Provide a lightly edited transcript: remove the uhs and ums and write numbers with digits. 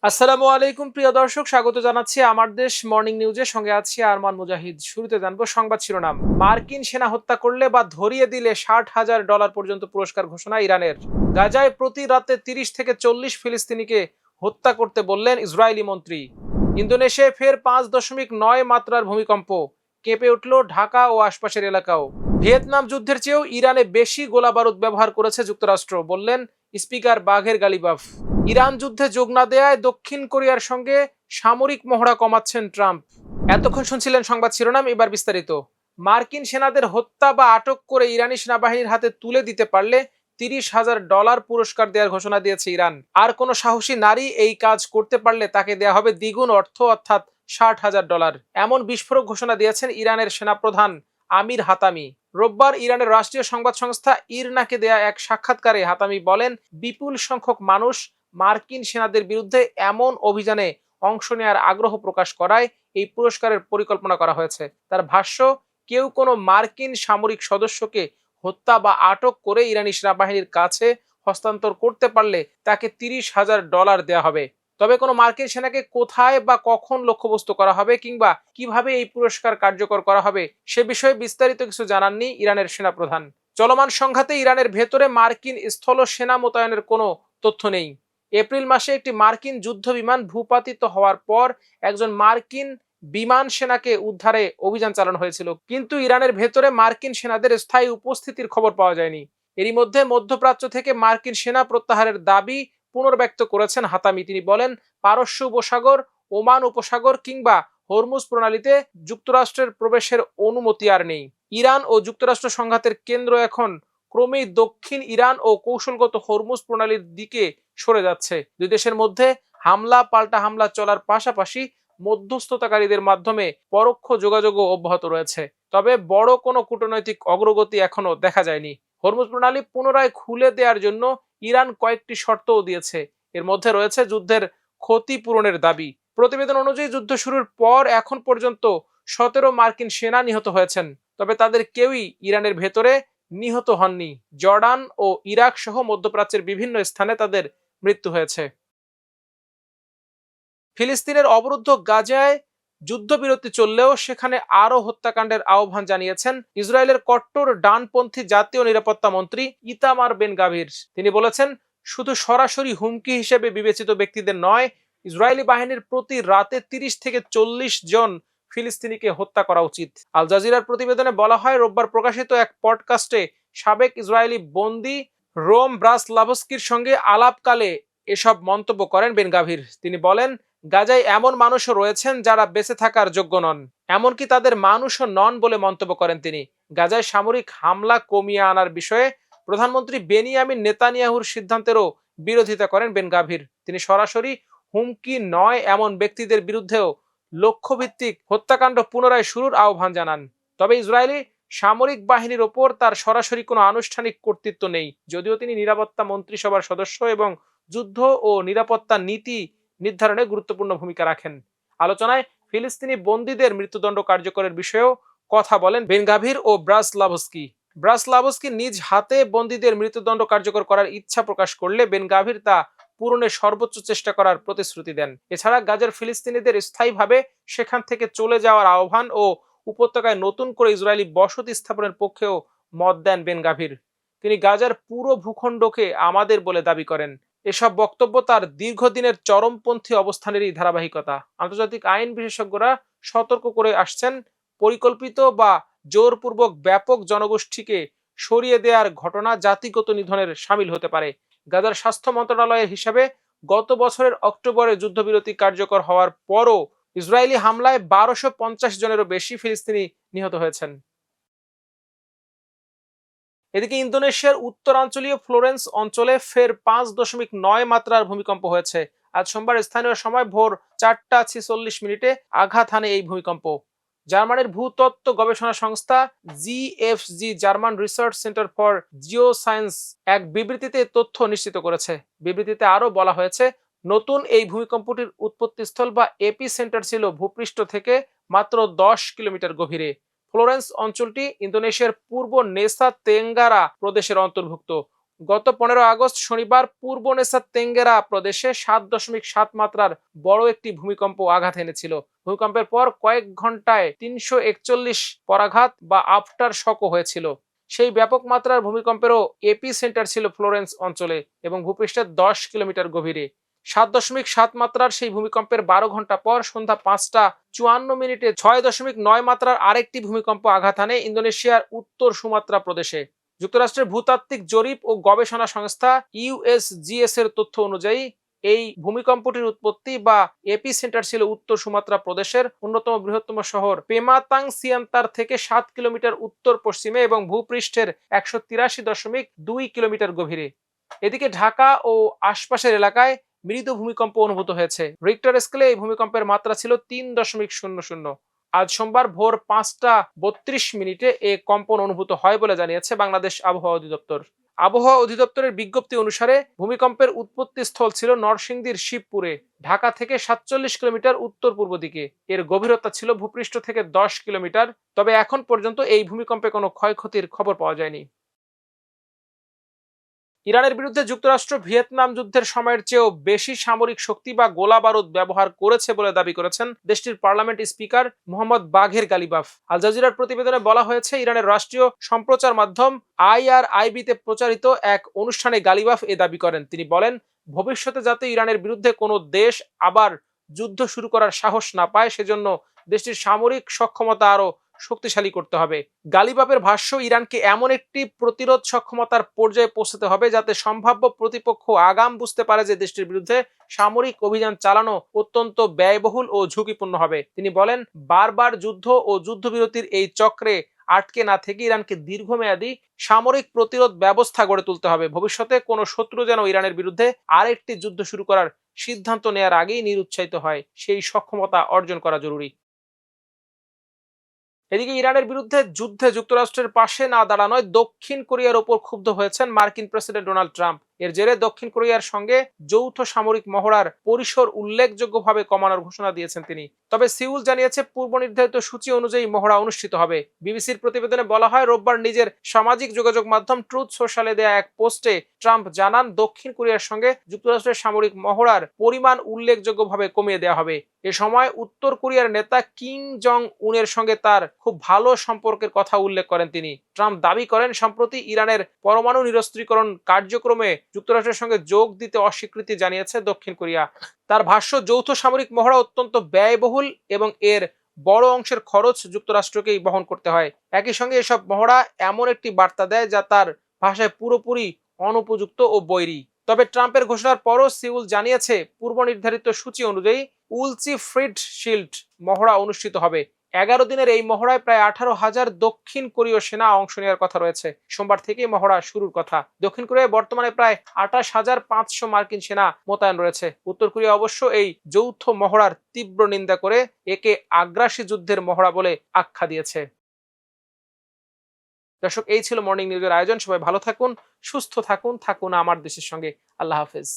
আসসালামু আলাইকুম প্রিয় দর্শক, স্বাগত জানাচ্ছি আমার দেশ মর্নিং নিউজের সঙ্গে আছি আরমান মুজাহিদ। শুরুতে জানবো সংবাদ শিরোনাম। মার্কিন সেনা হত্যা করলে বা ধরিয়ে দিলে $60,000 পর্যন্ত পুরস্কার ঘোষণা ইরানের। গাজায় প্রতি রাতে 30 থেকে 40 ফিলিস্তিনিকে হত্যা করতে বললেন ইসরায়েলি মন্ত্রী। ইন্দোনেশিয়ায় ফের 5.9 মাত্রার ভূমিকম্প, কেঁপে উঠল ঢাকা ও আশপাশের এলাকাও। ভিয়েতনাম যুদ্ধের চেয়েও ইরানে বেশি গোলাবারুদ ব্যবহার করেছে যুক্তরাষ্ট্র, বললেন স্পিকার বাঘের গালিবাফ। ইরান যুদ্ধে যোগ না দেয়ায় দক্ষিণ কোরিয়ার সঙ্গে সামরিক মহড়া কমাচ্ছেন ট্রাম্প। এতক্ষণ শুনছিলেন সংবাদ শিরোনাম, এবার বিস্তারিত। মার্কিন সেনাদের হত্যা বা আটক করে ইরানি সেনাবাহিনীর হাতে তুলে দিতে পারলে $30,000 পুরস্কার দেওয়ার ঘোষণা দিয়েছে ইরান। আর কোনো সাহসী নারী এই কাজ করতে পারলে তাকে দেয়া হবে দ্বিগুণ অর্থ, অর্থাৎ $60,000। এমন বিস্ফোরক ঘোষণা দিয়েছেন ইরানের সেনাপ্রধান আমির হাতামি। রোববার ইরানের রাষ্ট্রীয় সংবাদ সংস্থা ইরনাকে দেয়া এক সাক্ষাৎকারে হাতামি বলেন, বিপুল সংখ্যক মানুষ মার্কিন সেনাদের বিরুদ্ধে এমন অভিযানে অংশ নেওয়ার আগ্রহ প্রকাশ করায় এই পুরস্কারের পরিকল্পনা করা হয়েছে। তার ভাষ্য, কেউ কোনো মার্কিন সামরিক সদস্যকে হত্যা বা আটক করে ইরানি সেনাবাহিনীর কাছে হস্তান্তর করতে পারলে তাকে $30,000 দেওয়া হবে। তবে কোনো মার্কিন সেনাকে কোথায় বা কখন লক্ষ্যবস্তু করা হবে কিংবা কিভাবে এই পুরস্কার কার্যকর করা হবে সে বিষয়ে বিস্তারিত কিছু জানাননি ইরানের সেনাপ্রধান। চলমান সংঘাতে ইরানের ভেতরে মার্কিন স্থল সেনা মোতায়েনের কোনো তথ্য নেই। এপ্রিল মাসে একটি মার্কিন যুদ্ধ বিমান ভূপাতিত হওয়ার পর একজন মার্কিন বিমান সেনাকে উদ্ধারে অভিযান চালানো হয়েছিল, কিন্তু ইরানের ভেতরে মার্কিন সেনাদের স্থায়ী উপস্থিতির খবর পাওয়া যায়নি। এরই মধ্যে মধ্যপ্রাচ্য থেকে মার্কিন সেনা প্রত্যাহারের দাবি পুনর্ব্যক্ত করেছেন হাতামি। তিনি বলেন, পারস্য উপসাগর, ওমান উপসাগর কিংবা হরমুজ প্রণালীতে যুক্তরাষ্ট্রের প্রবেশের অনুমতি আর নেই। ইরান ও যুক্তরাষ্ট্র সংঘাতের কেন্দ্র এখন ক্রমেই দক্ষিণ ইরান ও কৌশলগত হরমুজ প্রণালীর দিকে সরে যাচ্ছে। দুই দেশের মধ্যে হামলা পাল্টা হামলা চলার পাশাপাশি মধ্যস্থতাকারীদের মাধ্যমে পরোক্ষ যোগাযোগও অব্যাহত রয়েছে। তবে বড় কোনো কূটনৈতিক অগ্রগতি এখনো দেখা যায়নি। হরমুজ প্রণালী পুনরায় খুলে দেওয়ার জন্য ইরান কয়েকটি শর্তও দিয়েছে। এর মধ্যে রয়েছে যুদ্ধের ক্ষতিপূরণের দাবি। প্রতিবেদন অনুযায়ী যুদ্ধ শুরুর পর এখন পর্যন্ত 17 মার্কিন সেনা নিহত হয়েছেন, তবে তাদের কেউই ইরানের ভেতরে নিহত হননি। জর্ডান ও ইরাক সহ মধ্যপ্রাচ্যের বিভিন্ন স্থানে তাদের মৃত্যু হয়েছে। ফিলিস্তিনের অবরুদ্ধ গাজায় যুদ্ধবিরতি চললেও সেখানে আরও হত্যাকাণ্ডের আহ্বান জানিয়েছেন ইসরায়েলের কট্টর ডানপন্থী জাতীয় নিরাপত্তা মন্ত্রী ইতামার বেন গাভির। তিনি বলেছেন, শুধু সরাসরি হুমকি হিসেবে বিবেচিত ব্যক্তিদের নয়, ইসরায়েলি বাহিনীর প্রতি রাতে 30 থেকে 40 জন ফিলিস্তিনিকে হত্যা করা উচিত। আল জাজিরার প্রতিবেদনে বলা হয়, রোববার প্রকাশিত এক পডকাস্টে সাবেক ইসরায়েলি বন্দী রোম ব্রাসলাভস্কির সঙ্গে আলাপকালে এসব মন্তব্য করেন বেন গাভির। তিনি বলেন, গাজায় এমন মানুষও রয়েছেন যারা বেঁচে থাকার যোগ্য নন, এমনকি তাদের মানুষও নন বলে মন্তব্য করেন তিনি। গাজায় সামরিক হামলা কমিয়ে আনার বিষয়ে প্রধানমন্ত্রী বেনিয়ামিন নেতানিয়াহুর সিদ্ধান্তেরও বিরোধিতা করেন বেন গাভির। তিনি সরাসরি হুমকি নয় এমন ব্যক্তিদের বিরুদ্ধেও লক্ষ্যভিত্তিক হত্যাকাণ্ড পুনরায় শুরুর আহ্বান জানান। তবে ইসরায়েলি সামরিক বাহিনীর ওপর তার সরাসরি কোনো আনুষ্ঠানিক কর্তৃত্ব নেই, যদিও তিনি নিরাপত্তা মন্ত্রিসভার সদস্য এবং যুদ্ধ ও নিরাপত্তা নীতি নির্ধারণে গুরুত্বপূর্ণ ভূমিকা রাখেন। আলোচনায় ফিলিস্তিনি বন্দীদের মৃত্যুদণ্ড কার্যকরের বিষয়েও কথা বলেন বেন গাভির ও ব্রাসলাভস্কি। ব্রাসলাভস্কি নিজ হাতে বন্দীদের মৃত্যুদণ্ড কার্যকর করার ইচ্ছা প্রকাশ করলে বেন গাভির তা পূরণের সর্বোচ্চ চেষ্টা করার প্রতিশ্রুতি দেন। এছাড়া গাজার ফিলিস্তিনিদের স্থায়ীভাবে সেখান থেকে চলে যাওয়ার আহ্বান ও উপত্যকায় নতুন করে ইসরায়েলি বসতি স্থাপনের পক্ষেও মত দেন বেন গাভির। তিনি গাজার পুরো ভূখণ্ডকে আমাদের বলে দাবি করেন। এসব বক্তব্য তার দীর্ঘদিনের চরমপন্থী অবস্থানেরই ধারাবাহিকতা। আন্তর্জাতিক আইন বিশেষজ্ঞরা সতর্ক করে আসছেন, পরিকল্পিত বা জোরপূর্বক ব্যাপক জনগোষ্ঠীকে সরিয়ে দেওয়ার ঘটনা জাতিগত নিধনের শামিল হতে পারে। গাজার স্বাস্থ্য মন্ত্রণালয়ের হিসাবে গত বছরের অক্টোবরে যুদ্ধবিরতি কার্যকর হওয়ার পরও ইসরায়েলি হামলায় 1250 জনেরও বেশি ফিলিস্তিনি নিহত হয়েছেন। এদিকে ইন্দোনেশিয়ার উত্তরাঞ্চলীয় ফ্লোরেন্স অঞ্চলে ফের 5.9 মাত্রার ভূমিকম্প হয়েছে। আজ সোমবার স্থানীয় সময় ভোর 4টা 46 মিনিটে আঘাত হানে এই ভূমিকম্প। জার্মানির ভূতত্ত্ব গবেষণা সংস্থা GFG, German research centre for geo science, এক বিবৃতিতে তথ্য নিশ্চিত করেছে। বিবৃতিতে আরও বলা হয়েছে, নতুন এই ভূমিকম্পটির উৎপত্তিস্থল বা এপি সেন্টার ছিল ভূপৃষ্ঠ থেকে মাত্র 10 কিলোমিটার গভীরে। ফ্লোরেন্স অঞ্চলটি ইন্দোনেশিয়ার পূর্ব নেসা তেঙ্গারা প্রদেশের অন্তর্ভুক্ত। গত 15 আগস্ট শনিবার পূর্ব নেসা তেঙ্গেরা প্রদেশে 7.7 মাত্রার বড় একটি ভূমিকম্প আঘাত এনেছিল। ভূমিকম্পের পর কয়েক ঘন্টায় 341 পরাঘাত বা আফটার শকও হয়েছিল। সেই ব্যাপক মাত্রার ভূমিকম্পেরও এপি সেন্টার ছিল ফ্লোরেন্স অঞ্চলে এবং ভূপৃষ্ঠের 10 কিলোমিটার গভীরে। 7.7 মাত্রার সেই ভূমিকম্পের 12 ঘন্টা পর সন্ধ্যা 5টা 54 মিনিটে 6.9 মাত্রার আরেকটি ভূমিকম্প আঘাত হানে ইন্দোনেশিয়ার উত্তর সুমাত্রা প্রদেশে। যুক্তরাষ্ট্রের ভূতাত্ত্বিক জরিপ ও গবেষণা সংস্থা ইউএসজিএস এর তথ্য অনুযায়ী এই ভূমিকম্পটির উৎপত্তি বা এপি সেন্টার ছিল উত্তর সুমাত্রা প্রদেশের অন্যতম বৃহত্তম শহর পেমাতাং সিয়ান্তার থেকে 7 কিলোমিটার উত্তর পশ্চিমে এবং ভূপৃষ্ঠের 183.2 কিলোমিটার গভীরে। এদিকে ঢাকা ও আশপাশের এলাকায় মৃদু ভূমিকম্প অনুভূত হয়েছে। রিক্টার স্কেলে এই ভূমিকম্পের মাত্রা ছিল 3.00। আজ সোমবার ভোর 5টা 32 মিনিটে এ কম্পন অনুভূত হয় বলে জানিয়েছে বাংলাদেশ আবহাওয়া অধিদপ্তর। আবহাওয়া অধিদপ্তরের বিজ্ঞপ্তি অনুসারে ভূমিকম্পের উৎপত্তি স্থল ছিল নরসিংদীর শিবপুরে, ঢাকা থেকে 47 কিলোমিটার উত্তর পূর্ব দিকে। এর গভীরতা ছিল ভূপৃষ্ঠ থেকে 10 কিলোমিটার। তবে এখন পর্যন্ত এই ভূমিকম্পে কোনো ক্ষয়ক্ষতির খবর পাওয়া যায়নি। ইরানের বিরুদ্ধে যুক্তরাষ্ট্র ভিয়েতনাম যুদ্ধের সময়ের চেয়েও বেশি সামরিক শক্তি বা গোলাবারুদ ব্যবহার করেছে বলে দাবি করেছেন দেশটির পার্লামেন্ট স্পিকার মোহাম্মদ বাঘের গালিবাফ। আল জাজিরার প্রতিবেদনে বলা হয়েছে, ইরানের রাষ্ট্রীয় সম্প্রচার মাধ্যম আইআরআইবিতে প্রচারিত এক অনুষ্ঠানে গালিবাফ এ দাবি করেন। তিনি বলেন, ভবিষ্যতে যাতে ইরানের বিরুদ্ধে কোনো দেশ আবার যুদ্ধ শুরু করার সাহস না পায় সেজন্য দেশটির সামরিক সক্ষমতা আরো শক্তিশালী করতে হবে। গালিবাফের ভাষ্য, ইরানকে এমন একটি প্রতিরোধ সক্ষমতার পর্যায়ে পৌঁছতে হবে যাতে সম্ভাব্য প্রতিপক্ষ আগাম বুঝতে পারে যে দেশটির বিরুদ্ধে সামরিক অভিযান চালানো অত্যন্ত ব্যয়বহুল ও ঝুঁকিপূর্ণ হবে। তিনি বলেন, বারবার যুদ্ধ ও যুদ্ধবিরতির এই চক্রে আটকে না থেকে ইরানকে দীর্ঘমেয়াদী সামরিক প্রতিরোধ ব্যবস্থা গড়ে তুলতে হবে। ভবিষ্যতে কোনো শত্রু যেন ইরানের বিরুদ্ধে আরেকটি যুদ্ধ শুরু করার সিদ্ধান্ত নেয়ার আগেই নিরুৎসাহিত হয়, সেই সক্ষমতা অর্জন করা জরুরি। এদিকে ইরানের বিরুদ্ধে যুদ্ধে যুক্তরাষ্ট্রের পাশে না দাঁড়ানোয় দক্ষিণ কোরিয়ার ওপর ক্ষুব্ধ হয়েছেন মার্কিন প্রেসিডেন্ট ডোনাল্ড ট্রাম্প। এর জেরে দক্ষিণ কোরিয়ার সঙ্গে যৌথ সামরিক মহড়ার পরিসর উল্লেখযোগ্যভাবে কমানোর ঘোষণা দিয়েছেন তিনি। তবে সিউল জানিয়েছে, পূর্ব নির্ধারিত সূচি অনুযায়ী মহড়া অনুষ্ঠিত হবে। বিবিসির প্রতিবেদনে বলা হয়, রোববার নিজের সামাজিক যোগাযোগ মাধ্যম ট্রুথ সোশ্যালে দেয়া এক পোস্টে ট্রাম্প জানান, দক্ষিণ কোরিয়ার সঙ্গে যুক্তরাষ্ট্রের সামরিক মহড়ার পরিমাণ উল্লেখযোগ্যভাবে কমিয়ে দেওয়া হবে। এ সময় উত্তর কোরিয়ার নেতা কিম জং উনের সঙ্গে তার খুব ভালো সম্পর্কের কথা উল্লেখ করেন তিনি। ট্রাম্প দাবি করেন, সম্প্রতি ইরানের পরমাণু নিরস্ত্রীকরণ কার্যক্রমে যুক্তরাষ্ট্রের সঙ্গে যোগ দিতে অস্বীকৃতি জানিয়েছে দক্ষিণ কোরিয়া। তার ভাষ্য, যৌথ সামরিক মহড়া অত্যন্ত ব্যয়বহুল এবং এর বড় অংশের খরচ যুক্তরাষ্ট্রকেই বহন করতে হয়। একই সঙ্গে এসব মহড়া এমন একটি বার্তা দেয় যা তার ভাষায় পুরোপুরি অনুপযুক্ত ও বৈরী। তবে ট্রাম্পের ঘোষণার পরও সিউল জানিয়েছে, পূর্ব নির্ধারিত সূচি অনুযায়ী উলচি ফ্রিড শিল্ড মহড়া অনুষ্ঠিত হবে। 11 দিনের এই মহড়ায় প্রায় 18,000 দক্ষিণ কোরীয় সেনা অংশ নেওয়ার কথা রয়েছে। সোমবার থেকেই মহড়া শুরুর কথা। দক্ষিণ কোরিয়ায় বর্তমানে প্রায় 28,500 মার্কিন সেনা মোতায়েন রয়েছে। উত্তর কোরিয়া অবশ্য এই যৌথ মহড়ার তীব্র নিন্দা করে একে আগ্রাসী যুদ্ধের মহড়া বলে আখ্যা দিয়েছে। দর্শক, এই ছিল মর্নিং নিউজের আয়োজন। সবাই ভালো থাকুন, সুস্থ থাকুন, থাকুন আমার দেশের সঙ্গে। আল্লাহ হাফেজ।